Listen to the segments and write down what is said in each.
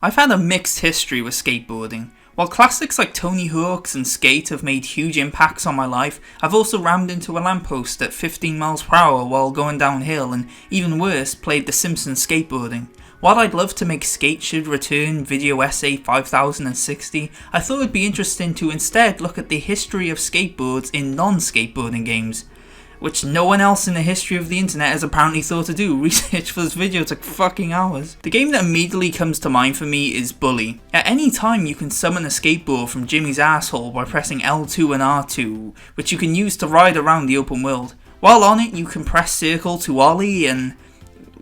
I've had a mixed history with skateboarding. While classics like Tony Hawk's and Skate have made huge impacts on my life, I've also rammed into a lamppost at 15 miles per hour while going downhill and, even worse, played The Simpsons skateboarding. While I'd love to make Skate Should Return video essay 5060, I thought it'd be interesting to instead look at the history of skateboards in non-skateboarding games, which no one else in the history of the internet has apparently thought to do. Research for this video took fucking hours. The game that immediately comes to mind for me is Bully. At any time you can summon a skateboard from Jimmy's asshole by pressing L2 and R2, which you can use to ride around the open world. While on it you can press circle to ollie and...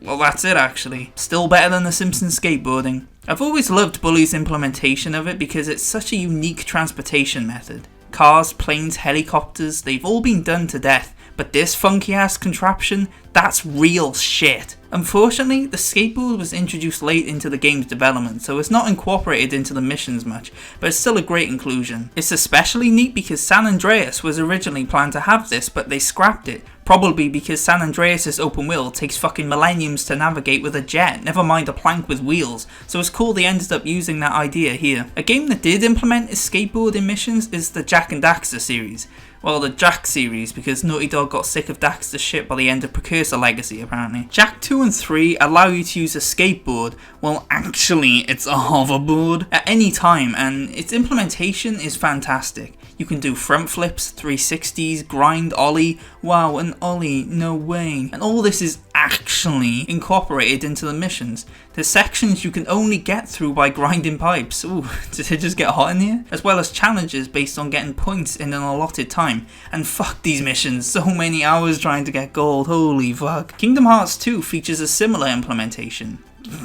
well, that's it actually. Still better than the Simpsons skateboarding. I've always loved Bully's implementation of it because it's such a unique transportation method. Cars, planes, helicopters, they've all been done to death. But this funky ass contraption, that's real shit. Unfortunately, the skateboard was introduced late into the game's development, so it's not incorporated into the missions much, but it's still a great inclusion. It's especially neat because San Andreas was originally planned to have this, but they scrapped it. Probably because San Andreas' open world takes fucking millenniums to navigate with a jet, never mind a plank with wheels, so it's cool they ended up using that idea here. A game that did implement its skateboarding missions is the Jak and Daxter series. Well, the Jak series, because Naughty Dog got sick of Daxter's shit by the end of Precursor Legacy apparently. Jak 2 and 3 allow you to use a skateboard, well actually it's a hoverboard, at any time, and its implementation is fantastic. You can do front flips, 360s, grind, ollie, wow, an ollie, no way. And all this is actually incorporated into the missions. There's sections you can only get through by grinding pipes, ooh, did it just get hot in here? As well as challenges based on getting points in an allotted time. And fuck these missions, so many hours trying to get gold, holy fuck. Kingdom Hearts 2 features a similar implementation.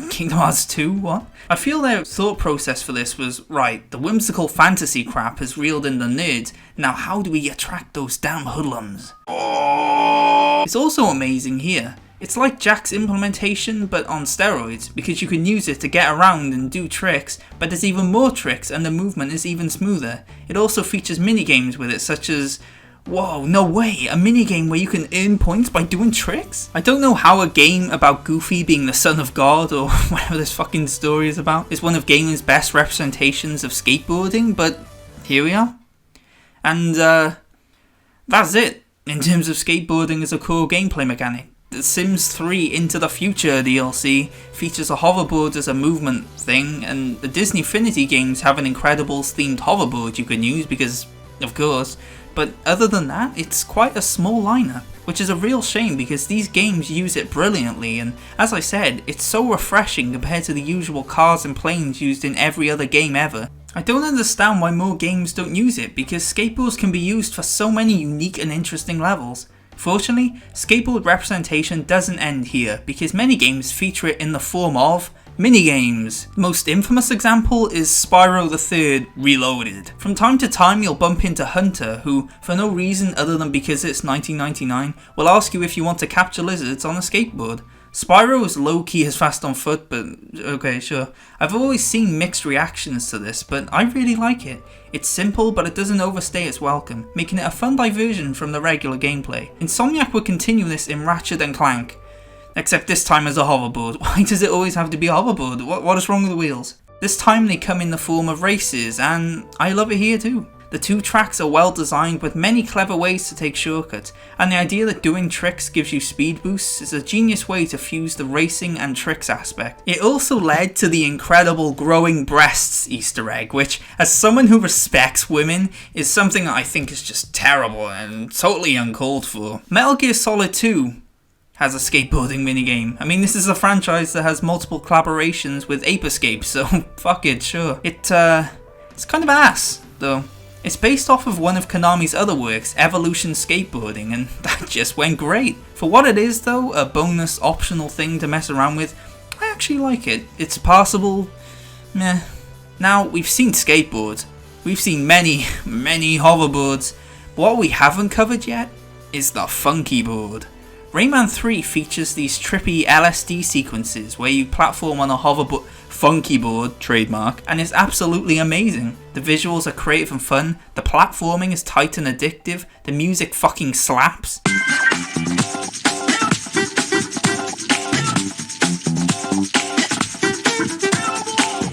Kingdom Hearts 2? What? I feel their thought process for this was, right, the whimsical fantasy crap has reeled in the nerds, now how do we attract those damn hoodlums? Oh. It's also amazing here. It's like Jak's implementation but on steroids, because you can use it to get around and do tricks, but there's even more tricks and the movement is even smoother. It also features minigames with it, such as... whoa, no way, a minigame where you can earn points by doing tricks? I don't know how a game about Goofy being the son of God, or whatever this fucking story is about, is one of gaming's best representations of skateboarding, but here we are. And that's it, in terms of skateboarding as a core gameplay mechanic. The Sims 3 Into the Future DLC features a hoverboard as a movement thing, and the Disneyfinity games have an Incredibles themed hoverboard you can use because, of course. But other than that, it's quite a small lineup, which is a real shame because these games use it brilliantly, and as I said, it's so refreshing compared to the usual cars and planes used in every other game ever. I don't understand why more games don't use it, because skateboards can be used for so many unique and interesting levels. Fortunately, skateboard representation doesn't end here, because many games feature it in the form of minigames. The most infamous example is Spyro the 3rd Reloaded. From time to time you'll bump into Hunter, who, for no reason other than because it's 1999, will ask you if you want to capture lizards on a skateboard. Spyro is low-key as fast on foot, but okay, sure. I've always seen mixed reactions to this, but I really like it. It's simple, but it doesn't overstay its welcome, making it a fun diversion from the regular gameplay. Insomniac will continue this in Ratchet Clank. Except this time as a hoverboard. Why does it always have to be a hoverboard? What is wrong with the wheels? This time they come in the form of races, and I love it here too. The two tracks are well designed with many clever ways to take shortcuts, and the idea that doing tricks gives you speed boosts is a genius way to fuse the racing and tricks aspect. It also led to the incredible growing breasts Easter egg, which, as someone who respects women, is something that I think is just terrible and totally uncalled for. Metal Gear Solid 2 has a skateboarding minigame. I mean, this is a franchise that has multiple collaborations with Ape Escape, so fuck it, sure. It's kind of ass, though. It's based off of one of Konami's other works, Evolution Skateboarding, and that just went great. For what it is though, a bonus optional thing to mess around with, I actually like it. It's passable, meh. Now, we've seen skateboards, we've seen many hoverboards, but what we haven't covered yet is the funky board. Rayman 3 features these trippy LSD sequences where you platform on a hoverboard, funky board, trademark, and it's absolutely amazing. The visuals are creative and fun, the platforming is tight and addictive, the music fucking slaps.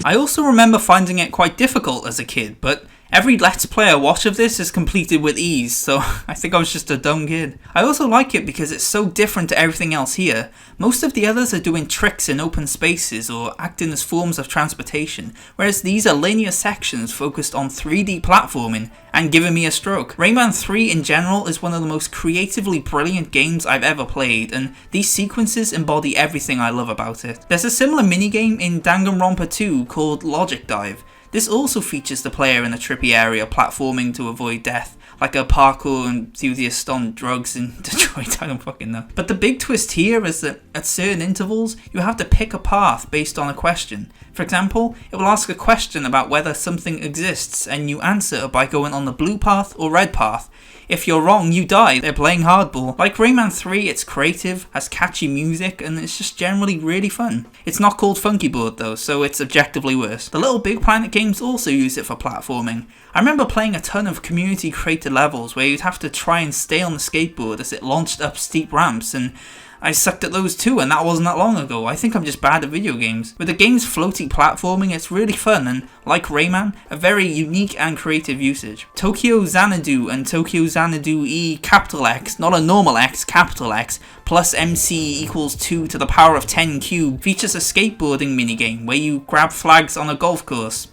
I also remember finding it quite difficult as a kid, but every Let's Play I watch of this is completed with ease, so I think I was just a dumb kid. I also like it because it's so different to everything else here. Most of the others are doing tricks in open spaces or acting as forms of transportation, whereas these are linear sections focused on 3D platforming and giving me a stroke. Rayman 3 in general is one of the most creatively brilliant games I've ever played, and these sequences embody everything I love about it. There's a similar minigame in Danganronpa 2 called Logic Dive. This also features the player in a trippy area platforming to avoid death, like a parkour enthusiast on drugs in Detroit, I don't fucking know. But the big twist here is that at certain intervals, you have to pick a path based on a question. For example, it will ask a question about whether something exists, and you answer by going on the blue path or red path. If you're wrong, you die. They're playing hardball. Like Rayman 3, it's creative, has catchy music, and it's just generally really fun. It's not called Funky Board though, so it's objectively worse. The Little Big Planet games also use it for platforming. I remember playing a ton of community created levels where you'd have to try and stay on the skateboard as it launched up steep ramps, and I sucked at those too, and that wasn't that long ago. I think I'm just bad at video games. With the game's floaty platforming, it's really fun and, like Rayman, a very unique and creative usage. Tokyo Xanadu and Tokyo Xanadu E capital X, not a normal X, capital X, plus MC equals 2 to the power of 10 cubed, features a skateboarding minigame where you grab flags on a golf course.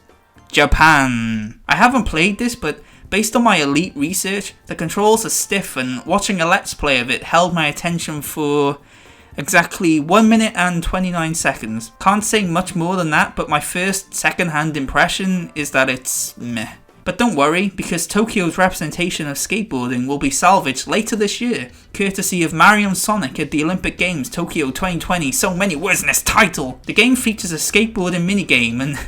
Japan. I haven't played this, but based on my elite research, the controls are stiff, and watching a Let's Play of it held my attention for exactly 1 minute and 29 seconds. Can't say much more than that, but my first second-hand impression is that it's meh. But don't worry, because Tokyo's representation of skateboarding will be salvaged later this year, courtesy of Mario and Sonic at the Olympic Games Tokyo 2020. So many words in this title! The game features a skateboarding minigame, and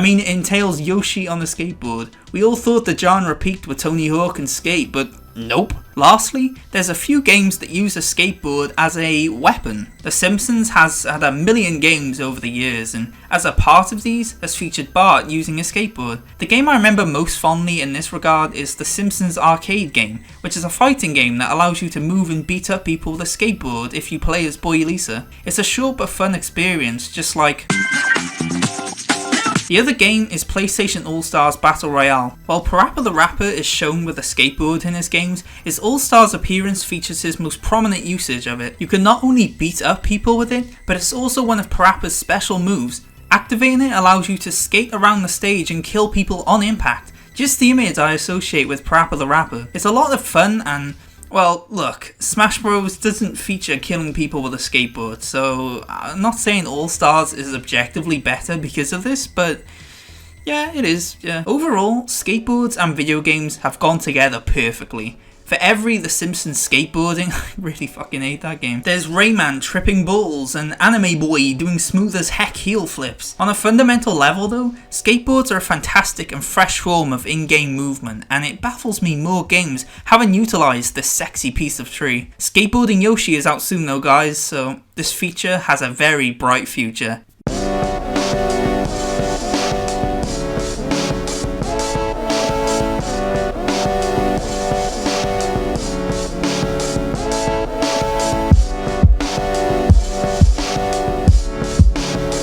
it entails Joshy on a skateboard. We all thought the genre peaked with Tony Hawk and Skate, but nope. Lastly, there's a few games that use a skateboard as a weapon. The Simpsons has had a million games over the years, and as a part of these has featured Bart using a skateboard. The game I remember most fondly in this regard is the Simpsons arcade game, which is a fighting game that allows you to move and beat up people with a skateboard if you play as Boy Lisa. It's a short but fun experience, just like... The other game is PlayStation All-Stars Battle Royale. While Parappa the Rapper is shown with a skateboard in his games, his All-Stars appearance features his most prominent usage of it. You can not only beat up people with it, but it's also one of Parappa's special moves. Activating it allows you to skate around the stage and kill people on impact. Just the image I associate with Parappa the Rapper. It's a lot of fun and... well, look, Smash Bros doesn't feature killing people with a skateboard, so I'm not saying All Stars is objectively better because of this, but yeah, it is, yeah. Overall, skateboards and video games have gone together perfectly. For every The Simpsons skateboarding, I really fucking hate that game. There's Rayman tripping balls and Anime Boy doing smooth as heck heel flips. On a fundamental level though, skateboards are a fantastic and fresh form of in-game movement, and it baffles me more games haven't utilised this sexy piece of tree. Skateboarding Yoshi is out soon though guys, so this feature has a very bright future.